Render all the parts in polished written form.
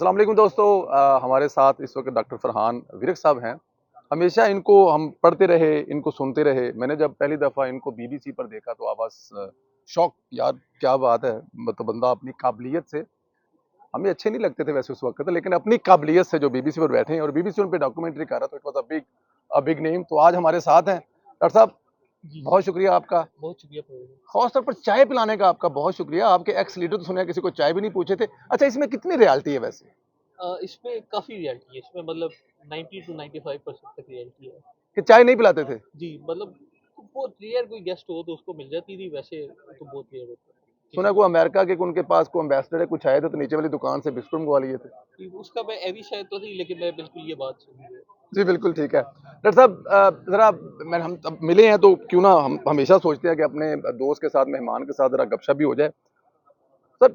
अस्सलाम वालेकुम दोस्तों। हमारे साथ इस वक्त डॉक्टर फरहान विरक साहब हैं। हमेशा इनको हम पढ़ते रहे, इनको सुनते रहे। मैंने जब पहली दफ़ा इनको बीबीसी पर देखा तो आवाज़ शॉक, यार क्या बात है। मतलब बंदा अपनी काबिलियत से, हमें अच्छे नहीं लगते थे वैसे उस वक्त, लेकिन अपनी काबिलियत से जो बीबीसी पर बैठे हैं और बीबीसी उन पे डॉक्यूमेंट्री कर रहा था, it was a big name. तो आज हमारे साथ हैं डॉक्टर साहब। जी, बहुत शुक्रिया आपका। बहुत शुक्रिया भाई। खास तौर पर चाय पिलाने का आपका बहुत शुक्रिया। आपके एक्स लीडर तो सुने किसी को चाय भी नहीं पूछे थे। अच्छा, इसमें कितनी रियलिटी है वैसे इसमें काफ़ी रियलिटी है, इसमें मतलब 90 टू 95% तक रियलिटी है। कि चाय नहीं पिलाते थे? जी, मतलब बहुत रेयर कोई गेस्ट हो तो उसको मिल जाती थी, वैसे तो बहुत रेयर होता है। सुना किसी है कोई अमेरिका के उनके पास कोई एम्बेसडर है, कुछ आए थे तो नीचे वाली दुकान से बिस्कुट मंगवा लिए थे। कि उसका मैं अभी शायद तो नहीं, लेकिन मैं बिल्कुल ये बात सुनी है। जी बिल्कुल ठीक है डॉक्टर साहब। जरा मैं हम अब मिले हैं तो क्यों ना, हम हमेशा सोचते हैं कि अपने दोस्त के साथ, मेहमान के साथ जरा गपशप भी हो जाए। सर,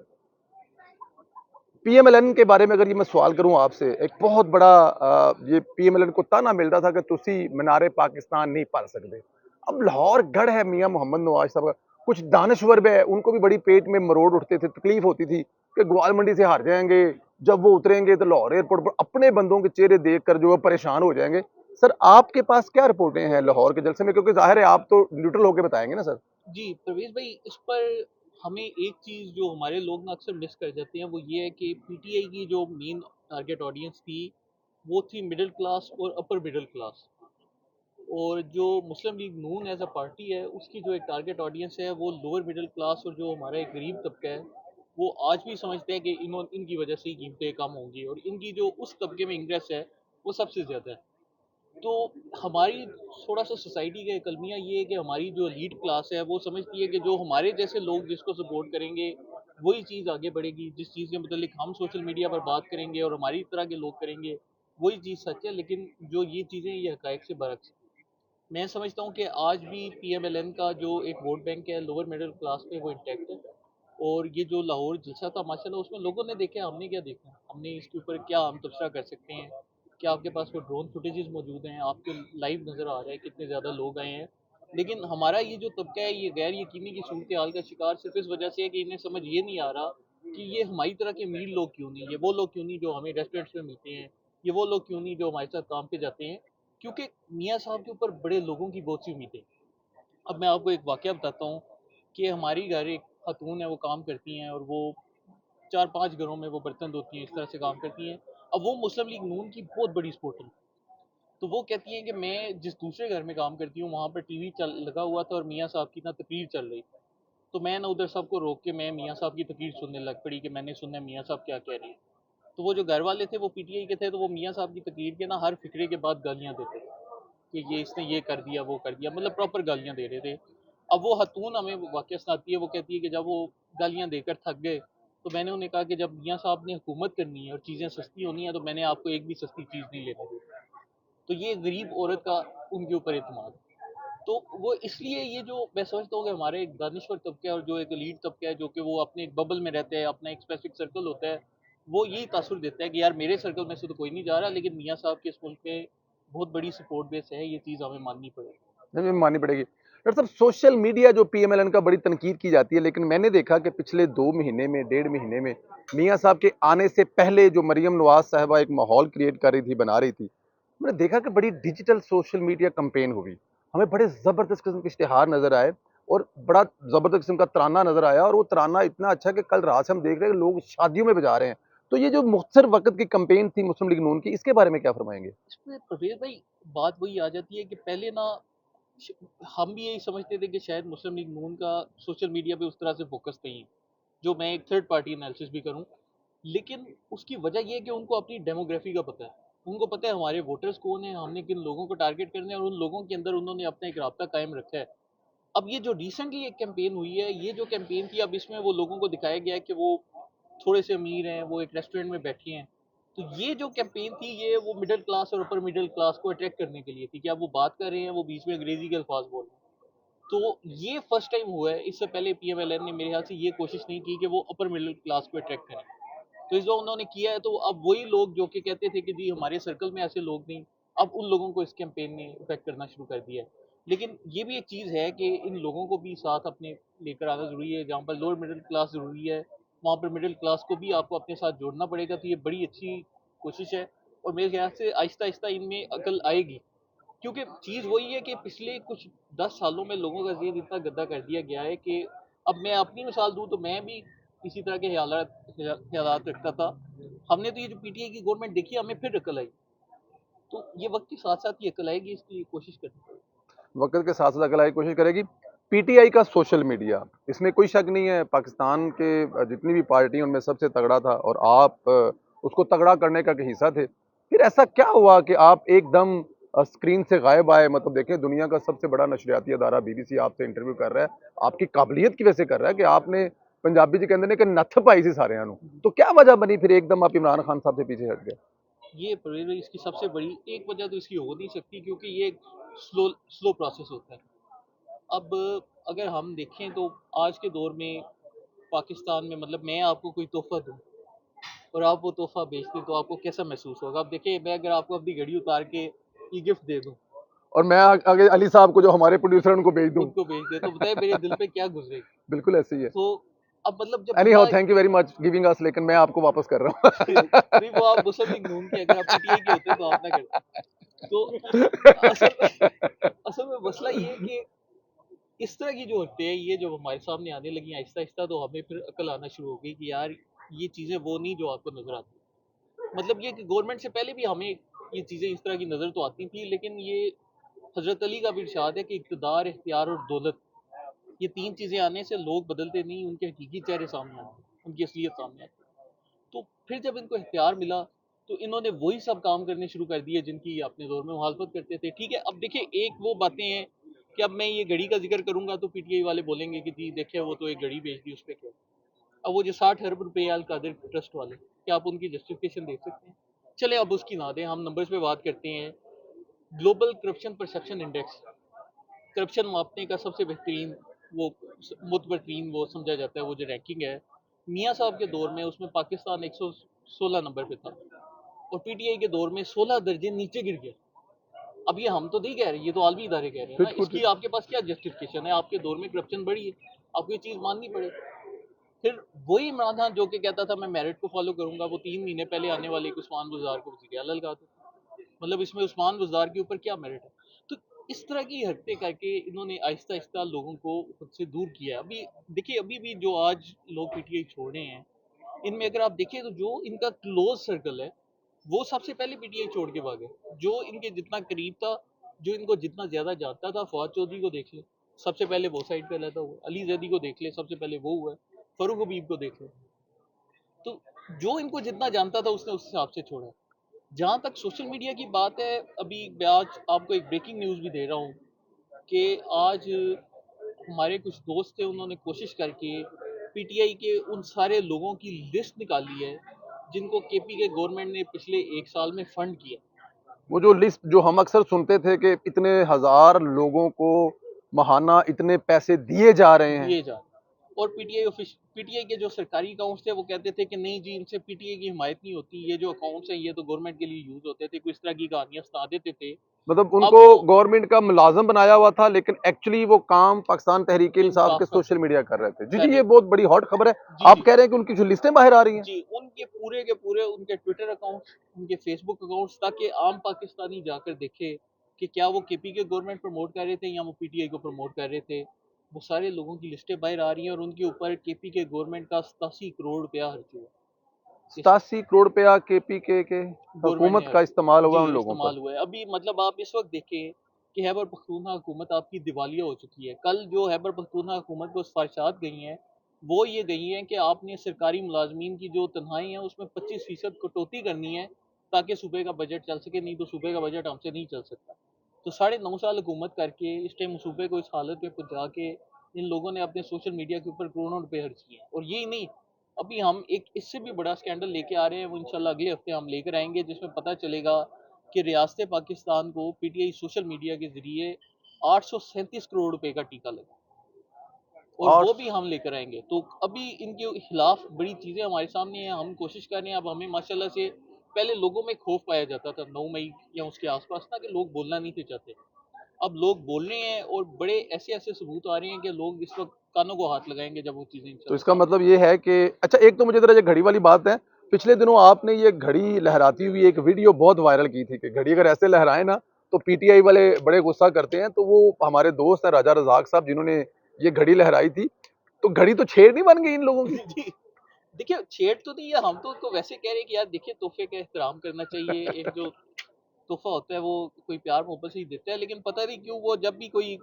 पीएमएलएन के बारे में अगर ये मैं सवाल करूं आपसे, एक बहुत बड़ा ये पीएमएलएन को ताना मिल रहा था कि तुसी मीनारे पाकिस्तान नहीं पा सकते। अब लाहौर गढ़ है मियां मोहम्मद नवाज साहब का। कुछ दानश्वर भी है, उनको भी बड़ी पेट में मरोड़ उठते थे, तकलीफ होती थी कि ग्वाल मंडी से हार जाएंगे, जब वो उतरेंगे तो लाहौर एयरपोर्ट पर अपने बंदों के चेहरे देखकर जो है परेशान हो जाएंगे। सर, आपके पास क्या रिपोर्टें हैं लाहौर के जलसे में, क्योंकि जाहिर है आप तो न्यूट्रल होकर बताएंगे ना सर। जी, प्रवेश भाई, इस पर हमें एक चीज़ जो हमारे लोग ना अक्सर मिस कर जाते हैं, वो ये है कि पीटीआई की जो मेन टारगेट ऑडियंस थी, वो थी मिडिल क्लास और अपर मिडिल क्लास। और जो Muslim League Noon as a party है, उसकी जो एक टारगेट ऑडियंस है वो लोअर मिडिल क्लास और जो हमारा एक गरीब तबका है, वो आज भी समझते हैं कि इनकी वजह से ही कीमतें कम होंगी, और इनकी जो उस तबके में इंटरेस्ट है वो सबसे ज़्यादा है। तो हमारी थोड़ा सा सोसाइटी का एक अलमिया ये है कि हमारी जो लीड क्लास है वो समझती है कि जो हमारे जैसे लोग जिसको सपोर्ट करेंगे वही चीज़ आगे बढ़ेगी, जिस चीज़ के मतलब हम सोशल मीडिया पर बात करेंगे और हमारी तरह के लोग करेंगे वही चीज़ सच है। लेकिन जो ये चीज़ें ये हकायक से बरक्स। मैं समझता हूँ कि आज भी पीएमएलएन का जो एक वोट बैंक है लोअर मिडिल क्लास पे, वो इंटैक्ट है। और ये जो लाहौर जलसा था माशाल्लाह, उसमें लोगों ने देखा, हमने क्या देखा, हमने इसके ऊपर क्या हम तबसरा कर सकते हैं। क्या आपके पास कोई ड्रोन फुटेजेस मौजूद हैं, आपको लाइव नज़र आ रहा है कितने ज़्यादा लोग आए हैं। लेकिन हमारा ये जो तबका है ये गैर यकीनी की सूरत हाल का शिकार सिर्फ इस वजह से है कि इन्हें समझ ये नहीं आ रहा कि ये हमारी तरह के अमीर लोग क्यों नहीं, ये वो लोग क्यों नहीं जो हमें रेस्टोरेंट्स में मिलते हैं, ये वो लोग क्यों नहीं जो हमारे साथ काम पे जाते हैं। क्योंकि मियाँ साहब के ऊपर बड़े लोगों की बहुत सी उम्मीदें। अब मैं आपको एक वाक़या बताता हूँ कि हमारी घर एक खातून है, वो काम करती हैं और वो 4-5 घरों में वो बर्तन धोती हैं, इस तरह से काम करती हैं। अब वो मुस्लिम लीग नून की बहुत बड़ी सपोर्टर, तो वो कहती हैं कि मैं जिस दूसरे घर में काम करती हूँ वहाँ पर टीवी चल लगा हुआ था और मियाँ साहब की ना तकरीर चल रही थी। तो मैं ना उधर सबको रोक के मैं मियाँ साहब की तकरीर सुनने लग पड़ी कि मैंने सुना मियाँ साहब क्या कह रहे हैं। तो वो जो घर वाले थे वो पीटीआई के थे, तो वो मियाँ साहब की तकरीर के ना हर फिक्रे के बाद गालियाँ देते थे कि ये इसने ये कर दिया वो कर दिया, मतलब प्रॉपर गालियाँ दे रहे थे। अब वो हतून हमें वाक़या सुनाती है, वो कहती है कि जब वो गालियाँ देकर थक गए तो मैंने उन्हें कहा कि जब मियाँ साहब ने हुकूमत करनी है और चीज़ें सस्ती होनी है तो मैंने आपको एक भी सस्ती चीज़ नहीं लेने दी। तो ये गरीब औरत का उनके ऊपर एतमाद। तो वो इसलिए ये जो मैं समझता हूँ कि हमारे एक दानिश्वर तबका है और जो एक एलीट तबका है जो कि वो अपने एक बबल में रहते हैं, अपना एक स्पेसिफिक सर्कल होता है, वो यही तासुर देता है कि यार मेरे सर्कल में से तो कोई नहीं जा रहा, लेकिन मियाँ साहब के इस मुल्क में बहुत बड़ी सपोर्ट बेस है, ये चीज़ हमें माननी पड़ेगी। नहीं, माननी पड़ेगी डॉक्टर साहब। सोशल मीडिया जो पीएमएलएन का बड़ी तनकीद की जाती है, लेकिन मैंने देखा कि पिछले 2 महीने में, 1.5 महीने में मियाँ साहब के आने से पहले जो मरियम नवाज साहबा एक माहौल क्रिएट कर रही थी, बना रही थी, मैंने देखा कि बड़ी डिजिटल सोशल मीडिया कंपेन हुई। हमें बड़े जबरदस्त किस्म के इश्तिहार नजर आए और बड़ा जबरदस्त किस्म का तराना नजर आया, और वो तराना इतना अच्छा कि कल रात से हम देख रहे हैं कि लोग शादियों में बजा रहे हैं। तो ये जो मुख्तसर वक्त की कंपेन थी मुस्लिम लीग नून की, इसके बारे में क्या फरमाएंगे? इसमें प्रवेश भाई, बात वही आ जाती है कि पहले ना श हम भी यही समझते थे कि शायद मुस्लिम लीग नून का सोशल मीडिया पे उस तरह से फ़ोकस नहीं है, जो मैं एक थर्ड पार्टी एनालिसिस भी करूँ। लेकिन उसकी वजह ये है कि उनको अपनी डेमोग्राफी का पता है। उनको पता है हमारे वोटर्स कौन हैं, हमने किन लोगों को टारगेट करना है, और उन लोगों के अंदर उन्होंने अपना एक राब्ता कायम रखा है। अब ये जो रिसेंटली एक कैंपेन हुई है, ये जो कैंपेन थी, अब इसमें वो लोगों को दिखाया गया है कि वो थोड़े से अमीर हैं, वो एक रेस्टोरेंट में बैठे हैं। तो ये जो कैंपेन थी ये वो मिडिल क्लास और अपर मिडिल क्लास को अट्रैक्ट करने के लिए थी कि अब वो बात कर रहे हैं, वो बीच में अंग्रेजी के अल्फाज बोल रहे हैं। तो ये फर्स्ट टाइम हुआ है, इससे पहले पीएमएलएन ने मेरे ख्याल से ये कोशिश नहीं की कि वो अपर मिडिल क्लास को अट्रैक्ट करें। तो इस बार उन्होंने किया है, तो अब वही लोग जो कि कहते थे कि जी हमारे सर्कल में ऐसे लोग नहीं, अब उन लोगों को इस कैंपेन ने इफेक्ट करना शुरू कर दिया है। लेकिन ये भी एक चीज़ है कि इन लोगों को भी साथ अपने लेकर आना ज़रूरी है, जहाँ पर लोअर मिडिल क्लास ज़रूरी है, वहाँ पर मिडिल क्लास को भी आपको अपने साथ जोड़ना पड़ेगा। तो ये बड़ी अच्छी कोशिश है और मेरे ख्याल से आहिस्ता आहिस्ता इनमें अकल आएगी, क्योंकि चीज़ वही है कि पिछले कुछ 10 सालों में लोगों का ज़हन इतना गंदा कर दिया गया है कि अब मैं अपनी मिसाल दूँ तो मैं भी इसी तरह के ख़यालात रखता था। हमने तो ये जो पीटीआई की गवर्नमेंट देखी, हमें फिर अकल आई। तो ये वक्त के साथ साथ ये अकल आएगी, इसकी कोशिश करनी वक्त के साथ साथ अकल आने की कोशिश करेगी। पीटीआई का सोशल मीडिया, इसमें कोई शक नहीं है, पाकिस्तान के जितनी भी पार्टी उनमें सबसे तगड़ा था और आप उसको तगड़ा करने का एक हिस्सा थे। फिर ऐसा क्या हुआ कि आप एकदम स्क्रीन से गायब आए? मतलब देखें, दुनिया का सबसे बड़ा नशरियाती अदारा बीबीसी आपसे इंटरव्यू कर रहा है, आपकी काबिलियत की वजह से कर रहा है कि आपने पंजाबी जी कहते हैं कि नथ पाई सी सारे। तो क्या वजह बनी फिर एकदम आप इमरान खान साहब से पीछे हट गए? ये परवेज़ भाई, इसकी सबसे बड़ी एक वजह तो इसकी हो नहीं सकती, क्योंकि ये एक स्लो स्लो प्रोसेस होता है। अब अगर हम देखें तो आज के दौर में पाकिस्तान में, मतलब मैं आपको कोई तोहफा दूं और आप वो तोहफा बेच दें तो आपको कैसा महसूस होगा? अब देखिए, मैं अगर आपको अपनी घड़ी उतार के ये गिफ्ट दे दूं, और मैं आगे अली साहब को, जो हमारे प्रोड्यूसर, उनको भेज दूं। उनको बेच दे, तो बताए मेरे दिल पे क्या गुजरेगी? बिल्कुल ऐसे ही है। तो अब मतलब जब एनी बंदा how, thank you very much giving us, लेकिन मैं आपको वापस कर रहा नहीं, वो आप मुस्लिम लीग नून के, अगर आप पीटीआई के होते तो आप ना करते। तो असल असल में मसला ये है कि इस तरह की जो हरकतें हैं, ये जब हमारे सामने आने लगी आहिस्ता आहिस्ता, तो हमें फिर अकल आना शुरू हो गई कि यार ये चीज़ें वो नहीं जो आपको नजर आती। मतलब ये कि गवर्नमेंट से पहले भी हमें ये चीज़ें इस तरह की नज़र तो आती थी, लेकिन ये हजरत अली का भी इरशाद है कि इक़्तिदार, इख्तियार और दौलत, ये तीन चीज़ें आने से लोग बदलते नहीं, उनके हकीकी चेहरे सामने आते हैं, उनकी असलियत सामने आती है। तो फिर जब इनको इख्तियार मिला, तो इन्होंने वही सब काम करने शुरू कर दिए जिनकी अपने दौर में मुखालफत करते थे। ठीक है, अब देखिए, एक वो बातें हैं कि अब मैं ये घड़ी का जिक्र करूंगा तो पीटीआई वाले बोलेंगे कि जी देखिए, वो तो एक घड़ी बेच दी, उस पर क्या। अब वो जो 60 अरब रुपए अल कादिर ट्रस्ट वाले, क्या आप उनकी जस्टिफिकेशन देख सकते हैं? चले, अब उसकी ना दें, हम नंबर्स पे बात करते हैं। Global corruption perception index, corruption मापने का सबसे बेहतरीन, वो मुतबरतीन वो समझा जाता है, वो जो रैंकिंग है, मियाँ साहब के दौर में उसमें पाकिस्तान 116 नंबर पे था और पीटीआई के दौर में 16 दर्जे नीचे गिर गया। अब ये हम तो नहीं कह रहे, ये तो आलमी इदारे कह रहे हैं ना। बिल्कुल। इसकी आपके पास क्या जस्टिफिकेशन है? आपके दौर में करप्शन बढ़ी है, आपको ये चीज़ माननी पड़े। फिर वही इमरान खान जो कि कहता था मैं मेरिट को फॉलो करूंगा, वो 3 महीने पहले आने वाले एक उस्मान बुज़दार को वज़ीर आला लगाते थे। मतलब इसमें उस्मान बुज़दार के ऊपर क्या मेरिट है? तो इस तरह की हरकतें करके इन्होंने आहिस्ता आहिस्ता लोगों को खुद से दूर किया है। अभी देखिए, अभी भी जो आज लोग पीटीआई छोड़ रहे हैं, इनमें अगर आप देखें तो जो इनका क्लोज सर्कल है, वो सबसे पहले पीटीआई छोड़ के भागे। जो इनके जितना करीब था, जो इनको जितना ज्यादा जानता था, फवाद चौधरी को देख ले, सबसे पहले वो साइड पे रहता हुआ, अली जैदी को देख ले, सबसे पहले वो हुआ है, फरूक हबीब को देख ले। तो जो इनको जितना जानता था उसने उस हिसाब से छोड़ा। जहाँ तक सोशल मीडिया की बात है, अभी मैं आज आपको एक ब्रेकिंग न्यूज़ भी दे रहा हूँ कि आज हमारे कुछ दोस्त थे, उन्होंने कोशिश करके पीटीआई के उन सारे लोगों की लिस्ट निकाली है जिनको केपी के गवर्नमेंट ने पिछले 1 साल में फंड किया। वो जो लिस्ट जो हम अक्सर सुनते थे कि इतने हजार लोगों को महाना इतने पैसे दिए जा रहे हैं। दिए जा, और पीटीआई के जो सरकारी अकाउंट्स थे वो कहते थे कि नहीं जी, इनसे पीटीआई की हिमायत नहीं होती, ये जो अकाउंट्स हैं ये तो गवर्नमेंट के लिए यूज होते थे, कुछ तरह की कहानियां सुना देते थे। मतलब अब उनको वो गवर्नमेंट का मुलाजम बनाया हुआ था, लेकिन एक्चुअली वो काम पाकिस्तान तहरीक इंसाफ के इंसाफ सोशल मीडिया कर रहे थे। जी कर जी, रहे ये थे। बहुत बड़ी हॉट खबर है। जी आप जी कह रहे हैं कि उनकी जो लिस्टें बाहर आ रही हैं। जी, उनके पूरे के पूरे उनके ट्विटर अकाउंट्स, उनके फेसबुक अकाउंट्स, ताकि आम पाकिस्तानी जाकर देखे कि क्या वो केपी के गवर्नमेंट प्रमोट कर रहे थे या वो पीटीआई को प्रमोट कर रहे थे। वो सारे लोगों की लिस्टें बाहर आ रही हैं और उनके ऊपर केपी के गवर्नमेंट का 87 करोड़ रुपया खर्च हुआ। इस 87 करोड़ रुपया केपी के गवर्नमेंट हुकूमत ने का इस्तेमाल जी हुआ उन लोगों पर। इस्तेमाल हुआ है। अभी मतलब आप इस वक्त देखें कि खैबर पख्तूनख्वा हुकूमत आपकी दिवालिया हो चुकी है। कल जो खैबर पख्तूनख्वा हुकूमत को सिफारिशात गई हैं, वो ये गई हैं कि आपने सरकारी मुलाजमीन की जो तनख्वाही हैं उसमें 25% कटौती करनी है, ताकि सूबे का बजट चल सके, नहीं तो सूबे का बजट हमसे नहीं चल सकता। तो 9.5 साल हुकूमत करके इस टाइम सूबे को इस हालत में पहुँचा के इन लोगों ने अपने सोशल मीडिया के ऊपर करोड़ों रुपए खर्च किए हैं। और यही नहीं, अभी हम एक इससे भी बड़ा स्कैंडल लेके आ रहे हैं, वो इंशाल्लाह अगले हफ्ते हम लेकर आएंगे, जिसमें पता चलेगा कि रियासत पाकिस्तान को पीटीआई सोशल मीडिया के जरिए 837 करोड़ रुपए का टीका लगा, और और वो भी हम लेकर आएंगे। तो अभी इनके खिलाफ बड़ी चीज़ें हमारे सामने हैं, हम कोशिश कर रहे हैं। अब हमें माशाल्लाह से, पहले लोगों में खौफ पाया जाता था 9 मई या उसके आसपास था कि लोग बोलना नहीं थे चाहते, अब लोग बोल रहे हैं और बड़े ऐसे ऐसे सबूत आ रहे हैं कि लोग इस वक्त कानों को हाथ लगाएंगे जब वो चीज़ें तो इंशाल्लाह इसका सामने मतलब ये है कि अच्छा, एक तो मुझे ज़रा ये घड़ी वाली बात है, पिछले दिनों आपने ये घड़ी लहराती हुई एक वीडियो बहुत वायरल की थी कि घड़ी अगर ऐसे लहराए ना तो पीटीआई वाले बड़े गुस्सा करते हैं। तो वो हमारे दोस्त हैं राजा रज़ाक साहब जिन्होंने ये घड़ी लहराई थी, तो घड़ी तो छेड़ नहीं बन गई इन लोगों की? आए। जी, देखिए छेड़ तो नहीं है, हम तो उनको वैसे कह रहे हैं कि यार देखिए तोहफे का एहतराम करना चाहिए, एक जो तोहफा होता है वो कोई प्यार मोहब्बत से ही देता है, लेकिन पता नहीं क्यों वो जब भी कोई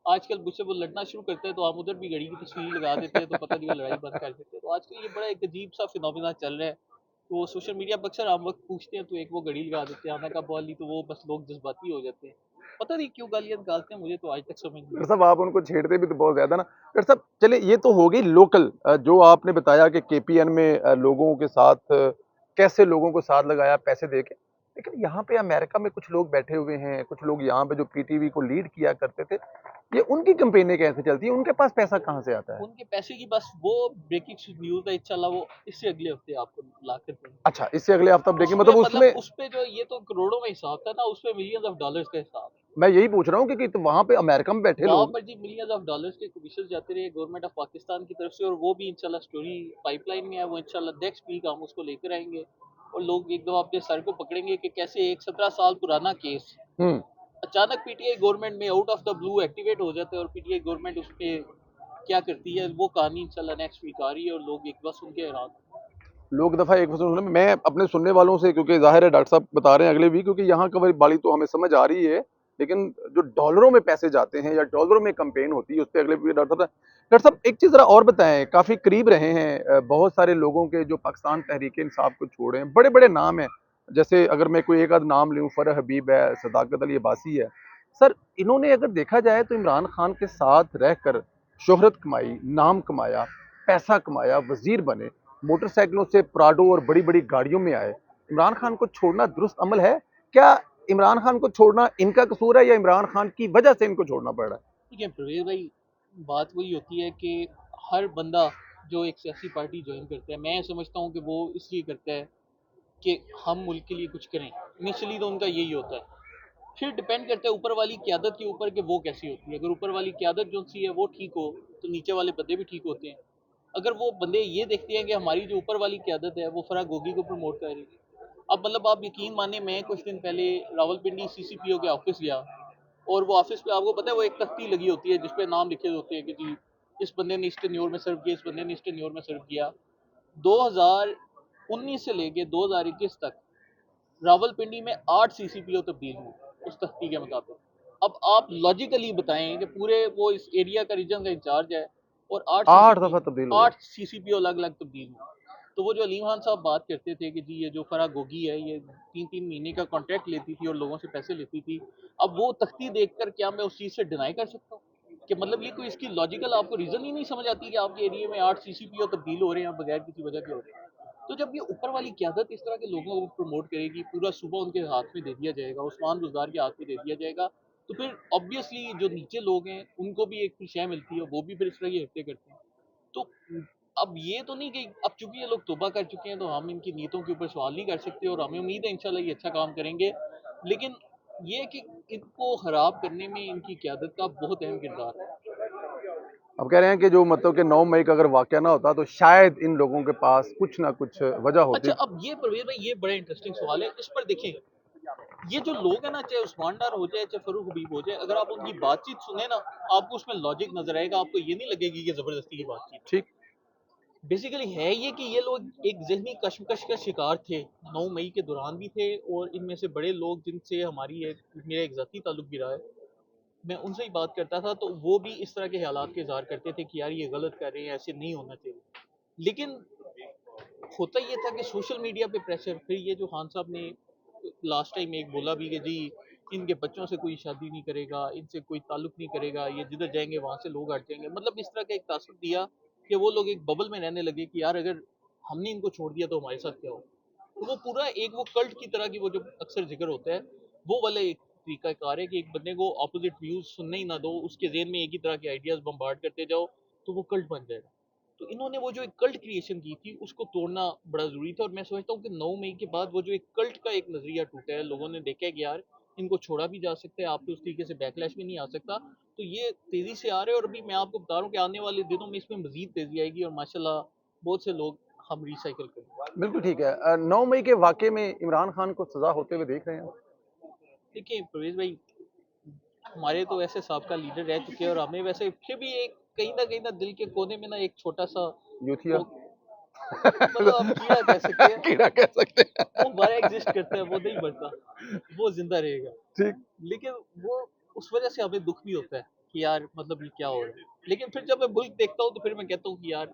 आजकल मुझसे वो लड़ना शुरू करता है तो हम उधर भी घड़ी की तस्वीर लगा देते हैं, तो पता नहीं वो लड़ाई बंद कर देते हैं। तो आजकल ये बड़ा एक अजीब सा फिनोमिना चल रहा है। तो सोशल मीडिया पर अक्सर हम वक्त पूछते हैं तो एक वो घड़ी लगा देते हैं, आना कब वाली, तो वो बस लोग जज्बाती हो जाते हैं। पता नहीं क्यों गालियाँ निकालते हैं, मुझे तो आज तक समझ नहीं डॉक्टर आई। साहब आप उनको छेड़ते भी तो बहुत ज़्यादा ना। डॉक्टर साहब चलिए ये तो हो गई लोकल, जो आपने बताया कि केपीएन में लोगों के साथ कैसे लोगों को साथ लगाया पैसे दे के। लेकिन यहाँ पे अमेरिका में कुछ लोग बैठे हुए हैं, कुछ लोग यहाँ पे जो पीटीवी को लीड किया करते थे, ये उनकी कैंपेनें कैसे चलती हैं? उनके पास पैसा कहाँ से आता है? उनके पैसे की बस वो ब्रेकिंग न्यूज़ है, इंशाल्लाह वो इससे अगले हफ्ते आपको ला कर देंगे। अच्छा, इससे अगले हफ्ता ब्रेकिंग उसमें मतलब मतलब उसमें उस पे जो ये तो करोड़ों में हिसाब था ना, उसमें मिलियंस ऑफ डॉलर्स का हिसाब है। मैं यही पूछ रहा हूँ कि तो वहाँ पे अमेरिका में बैठे वहाँ लोग। पर जी मिलियंस ऑफ डॉलर्स के कमीशन जाते रहे गवर्नमेंट ऑफ पाकिस्तान की तरफ से, और वो भी इंशाल्लाह स्टोरी पाइपलाइन में है, वो इंशाल्लाह नेक्स्ट वीक हम उसको लेकर आएंगे। और लोग एकदम अपने सर को पकड़ेंगे कि कैसे एक 17 साल पुराना केस हुँ। अचानक पीटीआई गवर्नमेंट में out of the blue activate हो जाता है, और पीटीआई गवर्नमेंट उस पे क्या करती है, वो कहानी इंशाल्लाह नेक्स्ट वीक आ रही है, और लोग एक बार सुन के हैरान। लोग दफ़ा एक सुन मैं अपने सुनने वालों से, क्योंकि ज़ाहिर है डॉक्टर साहब बता रहे हैं अगले वीक, क्योंकि यहाँ की वाली तो हमें समझ आ रही है, लेकिन जो डॉलरों में पैसे जाते हैं या डॉलरों में कैंपेन होती है उस पे अगले वीक डॉक्टर साहब एक चीज़ ज़रा और बताएं, काफ़ी करीब रहे हैं बहुत सारे लोगों के जो पाकिस्तान तहरीक इंसाफ को छोड़े हैं, बड़े बड़े नाम हैं। जैसे अगर मैं कोई एक आध नाम लूँ, फरह हबीब है, सदाकत अली अब्बासी है। सर इन्होंने अगर देखा जाए तो इमरान खान के साथ रहकर शोहरत कमाई, नाम कमाया, पैसा कमाया, वजीर बने, मोटरसाइकिलों से प्राडो और बड़ी-बड़ी गाड़ियों में आए। इमरान खान को छोड़ना दुरुस्त अमल है? क्या इमरान खान को छोड़ना इनका कसूर है या इमरान खान की वजह से इनको छोड़ना पड़ रहा है? ठीक है प्रवेश भाई, बात वही होती है कि हर बंदा जो एक सियासी पार्टी ज्वाइन करता है, मैं समझता हूँ कि वो इसलिए करता है कि हम मुल्क के लिए कुछ करें। इनिशियली तो उनका यही होता है, फिर डिपेंड करता है ऊपर वाली क़यादत के ऊपर कि वो कैसी होती है। अगर ऊपर वाली क़यादत जो सी है वो ठीक हो तो नीचे वाले बंदे भी ठीक होते हैं। अगर वो बंदे ये देखते हैं कि हमारी जो ऊपर वाली क़यादत है वो फराह गोगी को प्रमोट कर रही है। अब मतलब आप यकीन माने, मैं कुछ दिन पहले रावलपिंडी सीसीपीओ के ऑफिस गया, और वो ऑफिस पे आपको पता है वो एक तख्ती लगी होती है जिसपे नाम लिखे होते हैं कि जी इस बंदे ने इस टेन्योर में सर्व किया, इस बंदे ने इस टेन्योर में सर्व किया। 2019 से लेके 2021 तक रावलपिंडी में 8 सीसीपीओ तब्दील हुए उस तख्ती के मुताबिक। अब आप लॉजिकली बताएं कि पूरे वो इस एरिया का रीजन का इंचार्ज है, और 8 8 सीसीपी दफ़ा तब्दील हो गए। 8 सीसीपीओ अलग अलग तब्दील हुए। तो वो जो अलीम खान साहब बात करते थे कि जी ये जो फराह गोगी है ये 3-3 महीने का कॉन्ट्रैक्ट लेती थी और लोगों से पैसे लेती थी, अब वो तख्ती देखकर क्या मैं उस चीज़ से डिनाई कर सकता हूँ कि मतलब ये कोई इसकी लॉजिकल आपको रीज़न ही नहीं समझ आती कि आपके एरिया में 8 सीसीपीओ तब्दील हो रहे हैं बगैर किसी वजह के हो रहे हैं। तो जब ये ऊपर वाली क़यादत इस तरह के लोगों को प्रमोट करेगी, पूरा सूबा उनके हाथ में दे दिया जाएगा, उस्मान बुज़दार के हाथ में दे दिया जाएगा, तो फिर ऑब्वियसली जो नीचे लोग हैं उनको भी एक शय मिलती है, वो भी फिर इस तरह की हरकतें करते हैं। तो अब ये तो नहीं कि अब चूंकि ये लोग तौबा कर चुके हैं तो हम इनकी नीयतों के ऊपर सवाल नहीं कर सकते, और हमें उम्मीद है इंशाल्लाह ये अच्छा काम करेंगे। लेकिन ये कि इनको खराब करने में इनकी क़यादत का बहुत अहम किरदार है। अब कह रहे हैं कि जो मतलब कि 9 मई का अगर वाक़या ना होता तो शायद इन लोगों के पास कुछ ना कुछ वजह होती। अच्छा, अब ये परवेज भाई ये बड़ा इंटरेस्टिंग सवाल है, इस पर देखें, ये जो लोग हैं ना, चाहे उस्मान डार हो जाए चाहे फरूक हबीब हो जाए, अगर आप उनकी बातचीत सुने ना, आपको उसमें लॉजिक नजर आएगा, आपको ये नहीं लगेगी कि जबरदस्ती की बातचीत है। ठीक। बेसिकली है ये कि ये लोग एक जहनी कश्मकश का शिकार थे, 9 मई के दौरान भी थे, और इनमें से बड़े लोग जिनसे मेरा एक ज़ाती ताल्लुक भी रहा है, मैं उनसे ही बात करता था, तो वो भी इस तरह के हालात के इज़हार करते थे कि यार ये गलत कर रहे हैं, ऐसे नहीं होना चाहिए। लेकिन होता ये था कि सोशल मीडिया पे प्रेशर, फिर ये जो खान साहब ने लास्ट टाइम एक बोला भी कि जी इनके बच्चों से कोई शादी नहीं करेगा, इनसे कोई ताल्लुक नहीं करेगा, ये जिधर जाएंगे वहां से लोग हट जाएंगे, मतलब इस तरह का एक तासुर दिया कि वो लोग एक बबल में रहने लगे कि यार अगर हमने इनको छोड़ दिया तो हमारे साथ क्या हो। तो वो पूरा एक वो कल्ट की तरह की वो जो अक्सर जिक्र होता है, वो वाला एक तरीका कार है कि एक बंदे को अपोजिट व्यूज सुनने ही ना दो, उसके जेहन में एक ही तरह के आइडियाज बम्बार्ड करते जाओ, तो वो कल्ट बन जाएगा। तो इन्होंने वो जो एक कल्ट क्रिएशन की थी उसको तोड़ना बड़ा ज़रूरी था, और मैं समझता हूँ कि 9 मई के बाद वो जो एक कल्ट का एक नज़रिया टूटा है, लोगों ने देखा है कि यार इनको छोड़ा भी जा सकता है, आप पे उस तरीके से बैकलैश भी नहीं आ सकता। तो ये तेज़ी से आ रहे हैं और अभी मैं आपको बता रहा हूँ कि आने वाले दिनों में इसमें मज़ीद तेज़ी आएगी और माशाल्लाह बहुत से लोग हम रिसाइकिल करेंगे। बिल्कुल ठीक है। 9 मई के वाक़ये में इमरान खान को सज़ा होते हुए देख रहे हैं? देखिए परवेज़ भाई, हमारे तो वैसे साबका लीडर रह चुके हैं और हमें वैसे फिर भी एक कहीं न दिल के कोने में ना एक छोटा-सा यूथिया? वो मतलब आप कीड़ा कह सकते हैं, कीड़ा कह सकते वो हैं। हमारा एग्ज़िस्ट करता है, वो नहीं मरता, वो ज़िंदा रहेगा। ठीक। लेकिन वो उस वजह से हमें दुःख भी होता है कि यार मतलब ये क्या हो रहा है। लेकिन फिर जब मैं मुल्क देखता हूँ तो फिर मैं कहता हूँ कि यार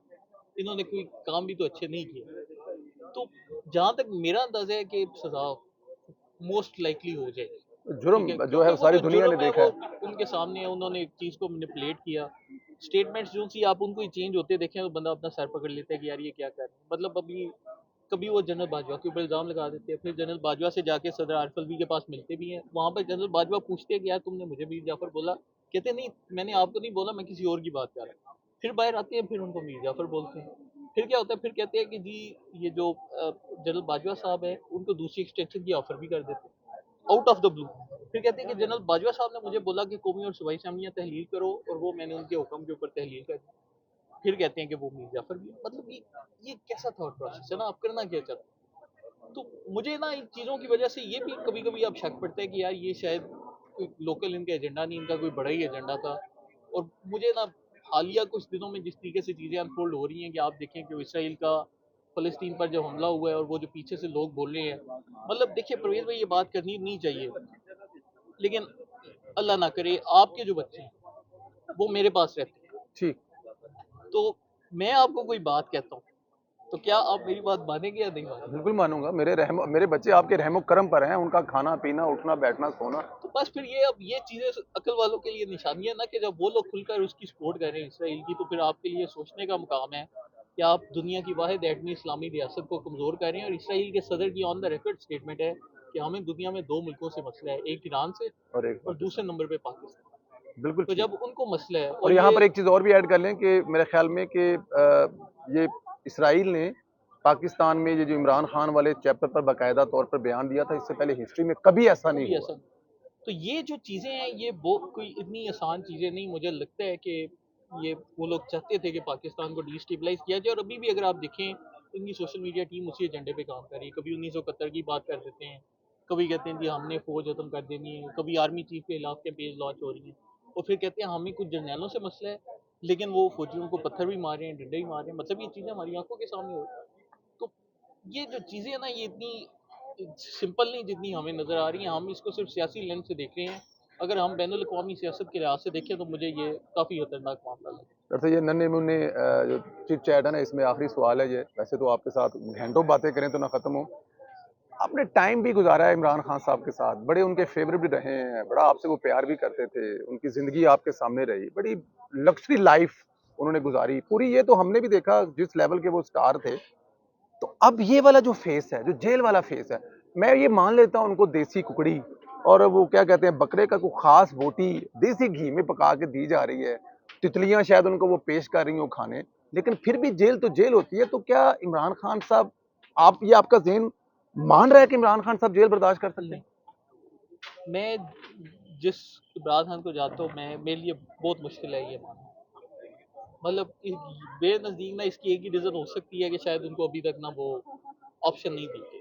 इन्होंने कोई काम भी तो अच्छे नहीं किए। तो जहाँ तक मेरा अंदाज़ा है कि सज़ा मोस्ट लाइकली हो जाएगी। ठीक है, जुर्म जो है क्योंकि वो वो सारी जो दुनिया ने जुर्म है देखा वो है। उनके सामने है, उन्होंने एक चीज़ को मैनिपुलेट किया। स्टेटमेंट्स जो सी आप उनको ही चेंज होते देखें तो बंदा अपना सर पकड़ लेता है कि यार ये क्या कर रहे हैं। मतलब अभी कभी वो जनरल बाजवा के ऊपर इल्ज़ाम लगा देते हैं, फिर जनरल बाजवा से जाके सदर आरिफ अलवी के पास मिलते भी हैं। वहाँ पर जनरल बाजवा पूछते हैं कि यार तुमने मुझे मीर जाफ़र बोला? कहते नहीं, मैंने आपको नहीं बोला, मैं किसी और की बात कर रहा हूँ। फिर बाहर आते हैं, फिर उनको मीर जाफ़र बोलते हैं। फिर क्या होता है, फिर कहते हैं कि जी ये जो जनरल बाजवा साहब हैं, उनको दूसरी एक्सटेंशन की ऑफ़र भी कर देते हैं। Out of the blue. फिर कहते हैं कि जनरल बाजवा साहब ने मुझे बोला कि कौमी और सूबाई असम्बलियाँ तहलील करो और वो मैंने उनके हुक्म के ऊपर तहलील कर दी। फिर कहते हैं कि वो मीर जाफर भी है। मतलब ये कैसा थॉट प्रोसेस है ना, आप करना क्या चाहते हैं? तो मुझे ना इन चीज़ों की वजह से ये भी कभी कभी अब शक पड़ता है कि यार ये शायद कोई लोकल इनका एजेंडा नहीं, इनका कोई बड़ा ही एजेंडा था। और मुझे ना हालिया कुछ दिनों में जिस तरीके से चीज़ें अनफोल्ड हो रही हैं कि आप देखें कि इसराइल का फ़लस्तीन पर जो हमला हुआ है और वो जो पीछे से लोग बोल रहे हैं, मतलब देखिए परवेज़ भाई ये बात करनी नहीं चाहिए, लेकिन अल्लाह ना करे आपके जो बच्चे हैं वो मेरे पास रहते हैं, ठीक। तो मैं आपको कोई बात कहता हूँ तो क्या आप मेरी बात मानेंगे या नहीं मानेंगे? बिल्कुल मानूँगा। मेरे बच्चे आपके रहमो-करम पर हैं, उनका खाना-पीना, उठना-बैठना, सोना। तो बस फिर ये अब ये चीज़ें अकल वालों के लिए निशानी है ना कि जब वो लोग खुलकर उसकी सपोर्ट कर रहे हैं इसराइल की, तो फिर आपके लिए सोचने का मुकाम है कि आप दुनिया की वाहिद एटमी इस्लामी रियासत को कमज़ोर कर रहे हैं। और इसराइल के सदर की ऑन द रिकॉर्ड स्टेटमेंट है कि हमें दुनिया में 2 मुल्कों से मसला है, एक ईरान से और एक और दूसरे पाकिस्तान। नंबर पे पाकिस्तान। बिल्कुल तो ठीक। जब उनको मसला है और और यहाँ ये पर एक चीज़ और भी ऐड कर लें कि मेरे ख़्याल में कि ये इसराइल ने पाकिस्तान में ये जो इमरान खान वाले चैप्टर पर बाकायदा तौर पर बयान दिया था, इससे पहले हिस्ट्री में कभी ऐसा नहीं कभी हुआ। ऐसा नहीं। तो ये जो चीज़ें हैं ये वो कोई इतनी आसान चीज़ें नहीं, मुझे लगता है कि ये वो लोग चाहते थे कि पाकिस्तान को डिस्टेबलाइज किया जाए। और अभी भी अगर आप देखें तो इनकी सोशल मीडिया टीम उसी एजेंडे पे काम कर रही है। कभी 1971 की बात कर देते हैं, कभी कहते हैं जी हमने फौज खत्म कर देनी है, कभी आर्मी चीफ के खिलाफ के पेज लॉन्च हो रही हैं, और फिर कहते हैं हमें कुछ जर्नैलों से मसला है, लेकिन वो फौजियों को पत्थर भी मार रहे हैं, डंडे भी मार रहे हैं। मतलब ये चीज़ें हमारी आंखों के सामने हो रही हैं। तो ये जो चीज़ें हैं ना ये इतनी सिंपल नहीं जितनी हमें नज़र आ रही हैं। हम इसको सिर्फ सियासी लेंस से देख रहे हैं। अगर हम बैनुल अक़वामी सियासत के लिहाज से देखें तो मुझे ये काफ़ी खतरनाक मामला लगता है। दरअसल ये नन्हे-मुन्ने जो चिट-चैट है ना, इसमें आखिरी सवाल है ये। वैसे तो आपके साथ घंटों बातें करें तो ना खत्म हो। आपने टाइम भी गुज़ारा है इमरान खान साहब के साथ, बड़े उनके फ़ेवरेट भी रहे हैं, बड़ा आपसे वो प्यार भी करते थे, उनकी ज़िंदगी आपके सामने रही, बड़ी लग्ज़री लाइफ़ उन्होंने गुज़ारी। पूरी ये तो हमने भी देखा जिस लेवल के वो स्टार थे। तो अब ये वाला जो फेस है, जो जेल वाला फेस है, मैं ये मान लेता हूँ उनको देसी कुकड़ी और वो क्या कहते हैं बकरे का कोई खास बोटी देसी घी में पका के दी जा रही है। तितलियां शायद उनको वो पेश कर रही हो खाने, लेकिन फिर भी जेल तो जेल होती है। तो क्या इमरान खान साहब, आप ये आपका ज़हन मान रहा है कि इमरान खान साहब जेल बर्दाश्त कर सकते नहीं, हैं? मैं जिस इमरान खान को जानता हूँ, मैं मेरे लिए बहुत मुश्किल है ये मानना। मतलब मेरे नज़दीक ना इसकी एक ही रीज़न हो सकती है कि शायद उनको अभी तक ना वो ऑप्शन नहीं दी गई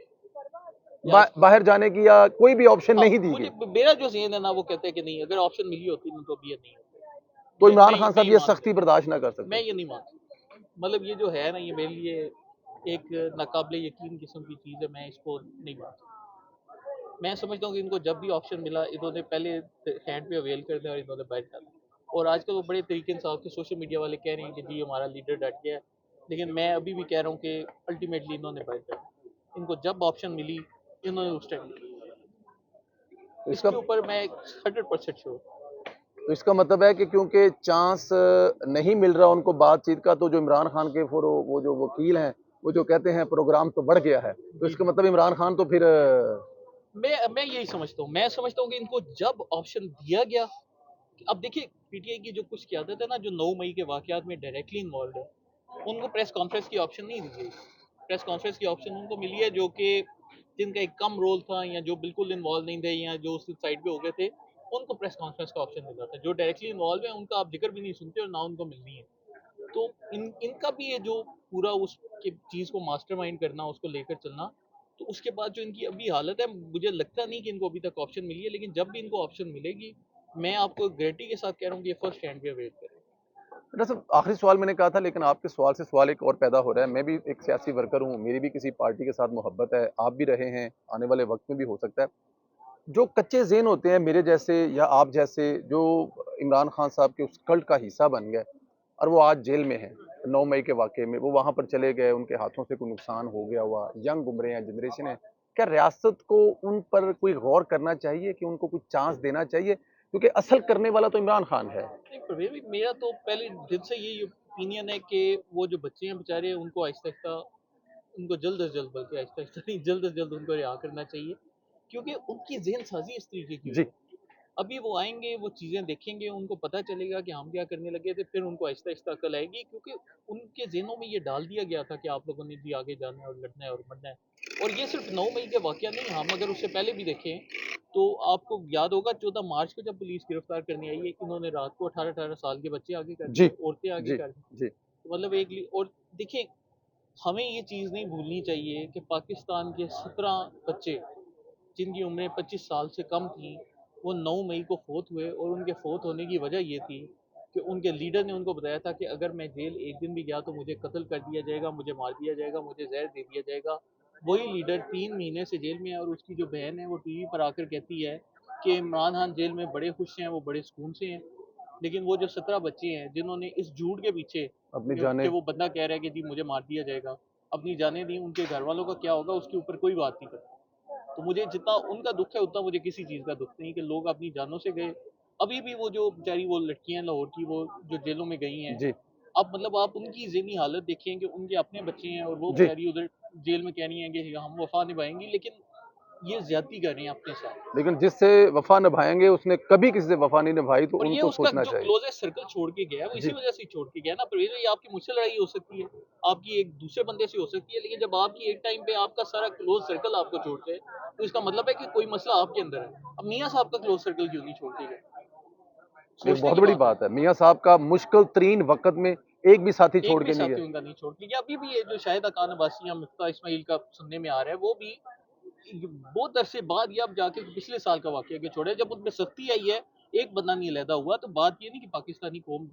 या बाहर जाने की या कोई भी ऑप्शन हाँ, नहीं दी मुझे गई। मेरा जो ज़हन है ना वो कहता है कि नहीं, अगर ऑप्शन मिली होती ना तो अभी ये नहीं तो होता। इमरान खान मैं साहब ये ये मानता सख्ती हूँ, बर्दाश्त ना कर मैं सकते। ये नहीं मानता। मतलब ये जो है ना ये मेरे लिए एक नाकाबिले यकीन किस्म की चीज़ है, मैं इसको नहीं मानता। मैं समझता हूँ कि इनको जब भी ऑप्शन मिला इन्होंने पहले हैंड पे अवेल कर दिया और इन्होंने बैठ डाला। और आजकल वो बड़े तरीके इंसाफ के सोशल मीडिया वाले कह रहे हैं कि जी हमारा लीडर डट गया है, लेकिन मैं अभी भी कह रहा हूँ कि अल्टीमेटली इन्होंने बैठ डाला। इनको जब ऑप्शन मिली इन्होंने उस टाइम तो इसका इसके ऊपर मैं 100% श्योर। तो इसका मतलब है कि क्योंकि चांस नहीं मिल रहा उनको बातचीत का, तो जो इमरान खान के फिर वो जो वकील हैं, वो जो कहते हैं प्रोग्राम तो बढ़ गया है। तो जी इसका जी, मतलब इमरान खान तो फिर मैं यही समझता हूँ, मैं समझता हूँ कि इनको जब ऑप्शन दिया गया। अब देखिए पीटीआई की जो कुछ क़यादत है ना, जो 9 मई के वाक़यात में डायरेक्टली इन्वॉल्व है, उनको प्रेस कॉन्फ्रेंस की ऑप्शन नहीं दी गई। प्रेस कॉन्फ्रेंस की ऑप्शन उनको मिली है जो कि जिनका एक कम रोल था या जो बिल्कुल इन्वॉल्व नहीं थे या जो उस साइड पे हो गए थे, उनको प्रेस कॉन्फ्रेंस का ऑप्शन मिला था। जो डायरेक्टली इन्वॉल्व है उनका आप जिक्र भी नहीं सुनते और ना उनको मिलनी है। तो इनका भी ये जो पूरा उस चीज़ को मास्टरमाइंड करना, उसको लेकर चलना, तो उसके बाद जो इनकी अभी हालत है, मुझे लगता नहीं कि इनको अभी तक ऑप्शन मिली है, लेकिन जब भी इनको ऑप्शन मिलेगी, मैं आपको गारंटी के साथ कह रहा हूँ कि ये फर्स्ट हैंड पे वेट करें। दरअसल आखिरी सवाल मैंने कहा था, लेकिन आपके सवाल से सवाल एक और पैदा हो रहा है। मैं भी एक सियासी वर्कर हूँ, मेरी भी किसी पार्टी के साथ मोहब्बत है, आप भी रहे हैं, आने वाले वक्त में भी हो सकता है। जो कच्चे ज़हन होते हैं मेरे जैसे या आप जैसे, जो इमरान खान साहब के उस कल्ट का हिस्सा बन गए और वो आज जेल में हैं, 9 मई के वाक़ये में वो वहाँ पर चले गए, उनके हाथों से कोई नुकसान हो गया हुआ, यंग उम्रें हैं, जनरेशन है। क्या रियासत को उन पर कोई गौर करना चाहिए कि उनको कुछ चांस देना चाहिए? क्योंकि असल करने वाला तो इमरान खान है। नहीं, पर मेरा तो पहले दिन से यही ओपिनियन है कि वो जो बच्चे हैं बेचारे, उनको आहिस्ता-आहिस्ता, उनको जल्द से जल्द, बल्कि आहिस्ता-आहिस्ता नहीं, जल्द से जल्द उनको रिहा करना चाहिए। क्योंकि उनकी ज़हन साज़ी इस तरीके की हुई जी, है। अभी वो आएँगे, वो चीज़ें देखेंगे, उनको पता चलेगा कि हम क्या करने लगे थे, फिर उनको आहिस्ता-आहिस्ता अकल आएगी, क्योंकि उनके ज़हनों में ये डाल दिया गया था कि आप लोगों ने जी आगे जाना है और लड़ना है और मरना है। और ये सिर्फ़ 9 मई का वाक़या नहीं, हम अगर उससे पहले भी देखें, तो आपको याद होगा 14 मार्च को जब पुलिस गिरफ्तार करने आई है, इन्होंने रात को 18-18 साल के बच्चे आगे कर जी, दिए, औरतें आगे जी, कर दी। जी, तो मतलब एक और देखिए, हमें ये चीज़ नहीं भूलनी चाहिए कि पाकिस्तान के 17 बच्चे, जिनकी उम्रें 25 साल से कम थीं, वो 9 मई को फ़ौत हुए, और उनके फ़ौत होने की वजह ये थी कि उनके लीडर ने उनको बताया था कि अगर मैं जेल एक दिन भी गया तो मुझे कत्ल कर दिया जाएगा, मुझे मार दिया जाएगा, मुझे ज़हर दे दिया जाएगा। वही लीडर 3 महीने से जेल में है, और उसकी जो बहन है वो टीवी पर आकर कहती है कि इमरान खान जेल में बड़े खुश हैं, वो बड़े सुकून से हैं। लेकिन वो जो 17 बच्चे हैं जिन्होंने इस झूठ के पीछे, अपनी कि जानें। वो बंदा कह रहा है कि जी मुझे मार दिया जाएगा, अपनी जानें दी, उनके घर वालों का क्या होगा उसके ऊपर कोई बात नहीं करता। तो मुझे जितना उनका दुख है, उतना मुझे किसी चीज़ का दुख नहीं कि लोग अपनी जानों से गए। अभी भी वो जो बेचारी वो लड़कियां लाहौर की, वो जो जेलों में गई हैं, जी, अब मतलब आप उनकी ज़हनी हालत देखें कि उनके अपने बच्चे हैं और वो जी। बेचारी उधर जेल में कह रही हैं कि हम वफा निभाएंगी, लेकिन ये ज्यादती कर रही हैं अपने साथ। लेकिन जिससे वफ़ा निभाएँगे उसने कभी किसी से वफ़ा नहीं निभाई, तो और ये उनको उसका सोचना जो चाहिए। क्लोजेस्ट सर्कल छोड़ के गया है, वो इसी जी, वजह से ही छोड़ के गया ना। परवेज भाई, आपकी मुझसे लड़ाई हो सकती है, आपकी एक दूसरे बंदे से हो सकती है, लेकिन जब आपकी एक टाइम पे आपका सारा क्लोज सर्कल आपको छोड़ जाए, तो इसका मतलब है कि कोई मसला आपके अंदर है। अब मियाँ साहब का क्लोज सर्कल क्यों नहीं छोड़ के गए? ये सोचने बहुत की बड़ी बात है। बात है। मियाँ साहब का मुश्किल तरीन वक़्त में एक भी साथी एक छोड़ भी के नहीं गए। साथी उनका नहीं छोड़ के गया। अभी भी ये जो शाहिद खान अब्बासी या मुफ्ता इस्माइल का सुनने में आ रहा है, वो भी बहुत अरसे बाद ये अब जाके पिछले साल का वाकया के छोड़े, जब उनमें सख्ती आई है, एक बंदा नहीं अलहदा हुआ। तो बात ये नहीं कि पाकिस्तानी कौम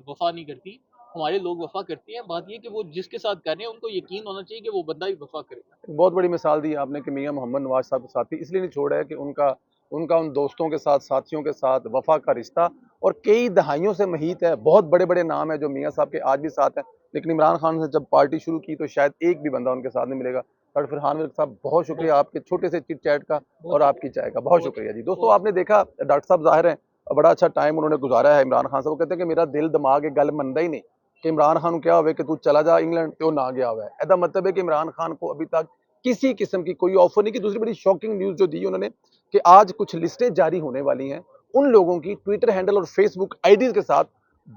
वफा नहीं करती, हमारे लोग वफा करते हैं। बात ये कि वो जिसके साथ कर रहे हैं, उनको यकीन होना चाहिए कि वो बंदा ही वफा करेगा। एक बहुत बड़ी मिसाल दी आपने कि मियाँ मोहम्मद नवाज़ साहब के साथी इसलिए नहीं छोड़ा है कि उनका उनका उन दोस्तों के साथ, साथियों के साथ वफ़ा का रिश्ता और कई दहाइयों से महीत है। बहुत बड़े-बड़े नाम हैं जो मियाँ साहब के आज भी साथ हैं। लेकिन इमरान खान ने जब पार्टी शुरू की तो शायद एक भी बंदा उनके साथ नहीं मिलेगा। डॉक्टर फरहान मलिक साहब, बहुत शुक्रिया बहुत आपके छोटे से चिट-चैट का बहुत और आपकी शुक्रिया। चाय का। बहुत बहुत शुक्रिया जी। शुक्रिया। दोस्तों, बहुत आपने शुक्रिया। देखा डॉक्टर साहब ज़ाहिर है बड़ा अच्छा टाइम उन्होंने गुज़ारा है इमरान खान साहब। वो कहते हैं कि मेरा दिल दिमाग ये गल मनदा ही नहीं कि इमरान खान को क्या होवे कि तू चला जा इंग्लैंड ते ओ ना गया हुआ है। एदा मतलब है कि इमरान खान को अभी तक किसी किस्म की कोई ऑफर नहीं की। दूसरी बड़ी शॉकिंग न्यूज़ जो दी उन्होंने कि आज कुछ लिस्टें जारी होने वाली हैं उन लोगों की ट्विटर हैंडल और फेसबुक आईडीज़ के साथ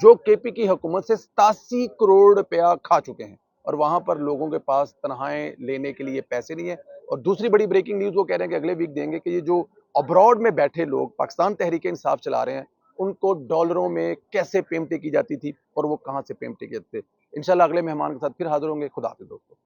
जो केपी की हुकूमत से 87 करोड़ रुपया खा चुके हैं और वहां पर लोगों के पास तनख्वाहें लेने के लिए पैसे नहीं है। और दूसरी बड़ी ब्रेकिंग न्यूज़ वो कह रहे हैं कि अगले वीक देंगे कि ये जो अब्रॉड में बैठे लोग पाकिस्तान तहरीक इंसाफ चला रहे हैं उनको डॉलरों में कैसे पेमेंटें की जाती थी और वो कहां से पेमेंटें करते थे। इंशाल्लाह अगले मेहमान के साथ फिर हाजिर होंगे। खुदा हाफिज़ दोस्तों।